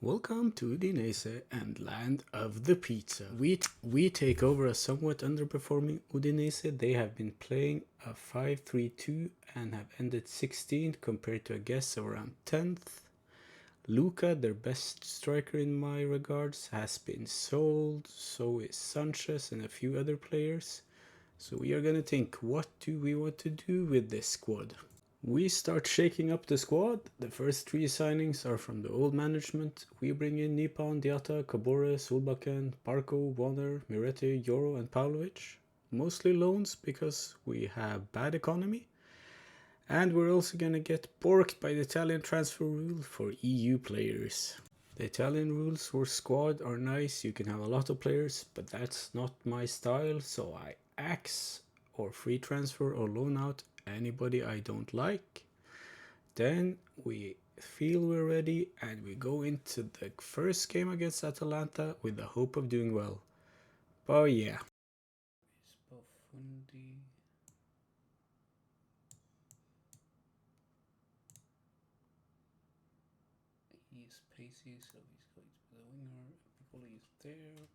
Welcome to Udinese and land of the pizza. We take over a somewhat underperforming Udinese. They have been playing a 5-3-2 and have ended 16th compared to a guess of around 10th. Luca, their best striker in my regards, has been sold. So is Sanchez and a few other players. So we are gonna think, what do we want to do with this squad? We start shaking up the squad. The first three signings are from the old management. We bring in Nipan, Diatta, Kabore, Solbakken, Parko, Warner, Mirete, Yoro and Pavlovic. Mostly loans because we have bad economy. And we're also gonna get borked by the Italian transfer rule for EU players. The Italian rules for squad are nice, you can have a lot of players, but that's not my style, so I axe or free transfer or loan out anybody I don't like. Then we feel we're ready and we go into the first game against Atalanta with the hope of doing well. Oh yeah. He's pacey, so he's going to be the winger. Piccoli is there.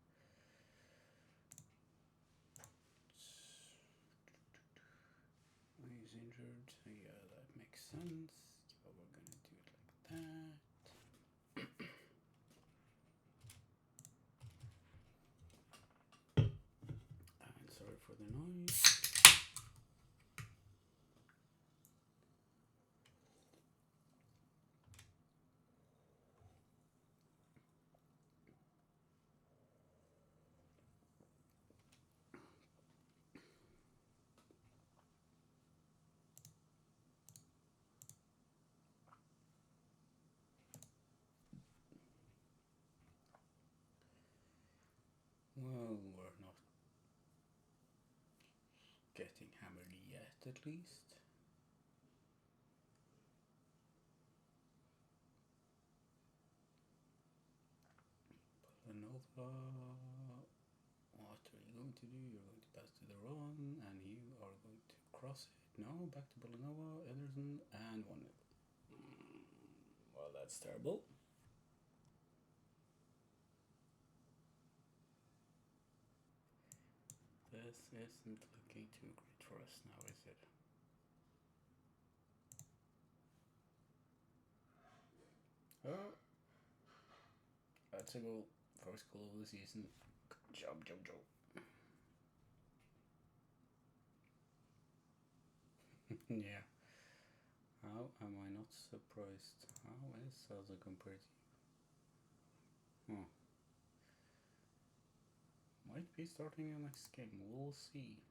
He's injured, so yeah, that makes sense. So we're gonna do it like that. And sorry for the noise. Well, we're not getting hammered yet, at least. Nova, what are you going to do? You're going to pass to the run, and you are going to cross it. No, back to Belanova, Ederson, and 1-0. Well, that's terrible. This isn't looking too great for us now, is it? Oh, that's a goal. First goal of the season. Good job, Jojo. Yeah. How am I not surprised? How is Salza compared to you? Oh. Might be starting the next game. We'll see.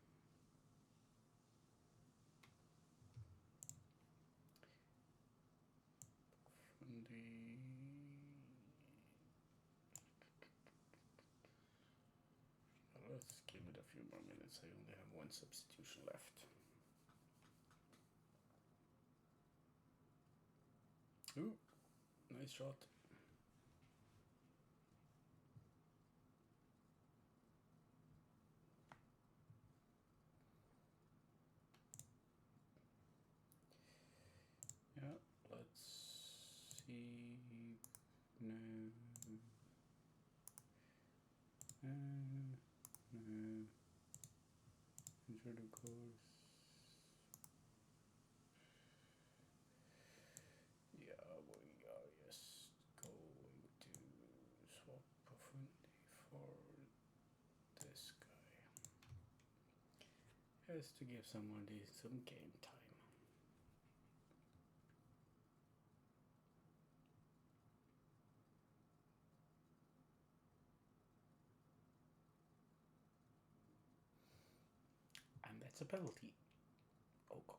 Let's give it a few more minutes. I only have one substitution left. Ooh, nice shot. Yeah, let's see. No. No. Enter the course. Yeah, we are just going to swap Profundi for this guy. Just to give somebody some game time. And that's a penalty. Oh, cock.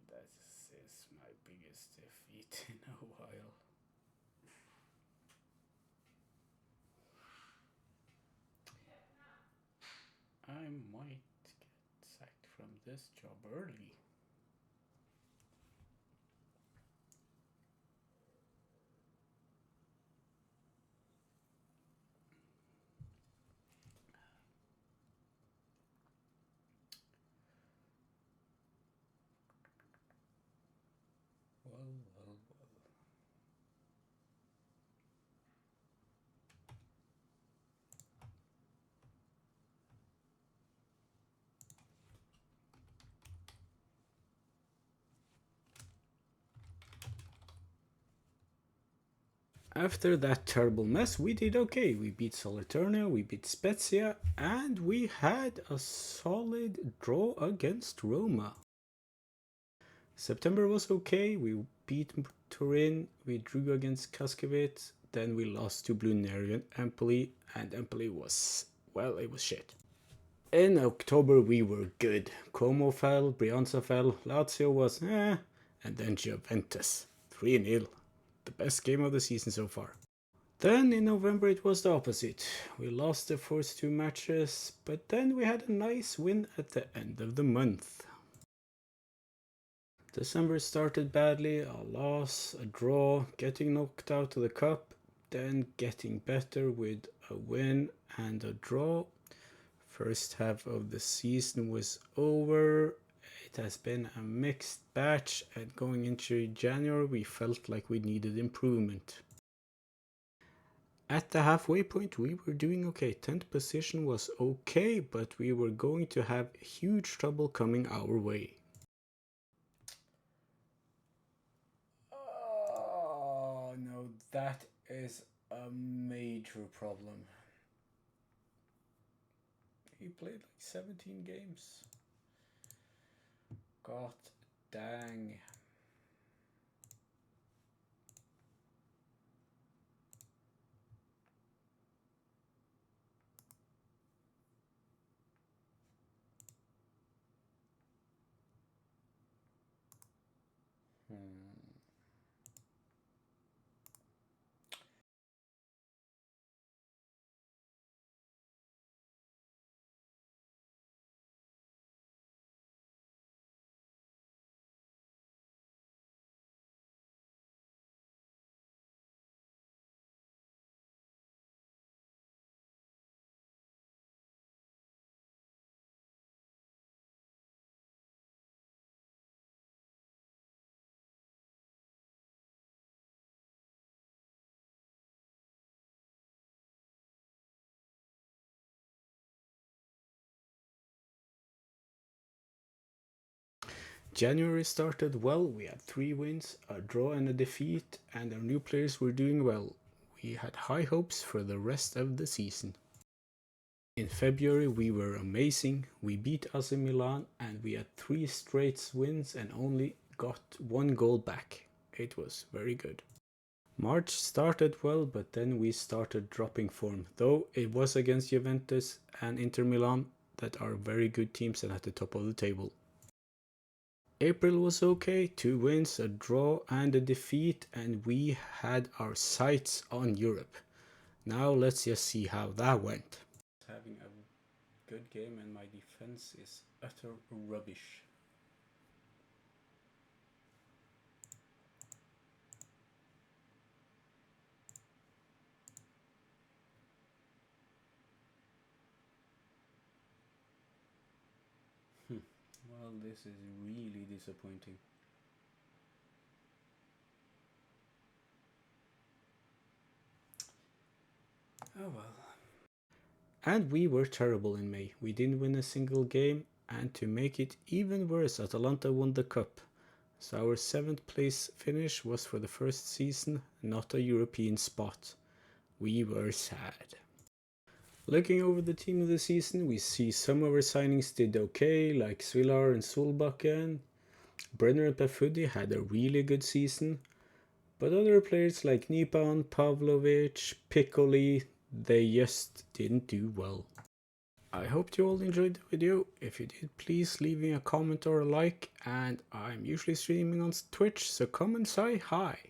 That is my biggest defeat in a while. I might get sacked from this job early. After that terrible mess, we did okay. We beat Salernitana, we beat Spezia, and we had a solid draw against Roma. September was okay. We beat Turin, we drew against Kaskevit, then we lost to Bruneri and Empoli, and Empoli was, well, it was shit. In October we were good. Como fell, Brianza fell, Lazio was and then Juventus 3-0. The best game of the season so far. Then in November it was the opposite. We lost the first two matches, but then we had a nice win at the end of the month. December started badly, a loss, a draw, getting knocked out of the cup, then getting better with a win and a draw. First half of the season was over. It has been a mixed batch, and going into January we felt like we needed improvement. At the halfway point we were doing okay. 10th position was okay, but we were going to have huge trouble coming our way. Oh no, that is a major problem. He played like 17 games. God dang. January started well. We had 3 wins, a draw and a defeat, and our new players were doing well. We had high hopes for the rest of the season. In February we were amazing. We beat AC Milan and we had 3 straight wins and only got 1 goal back. It was very good. March started well, but then we started dropping form, though it was against Juventus and Inter Milan that are very good teams and at the top of the table. April was okay, 2 wins, a draw and a defeat, and we had our sights on Europe. Now let's just see how that went. Having a good game and my defense is utter rubbish. Well, this is really disappointing. Oh well. And we were terrible in May. We didn't win a single game, and to make it even worse, Atalanta won the cup. So our 7th place finish was for the first season, not a European spot. We were sad. Looking over the team of the season, we see some of our signings did okay, like Svilar and Solbakken. Brenner and Pafudi had a really good season, but other players like Nipan, Pavlovic, Piccoli, they just didn't do well. I hope you all enjoyed the video. If you did, please leave me a comment or a like, and I'm usually streaming on Twitch, so come and say hi.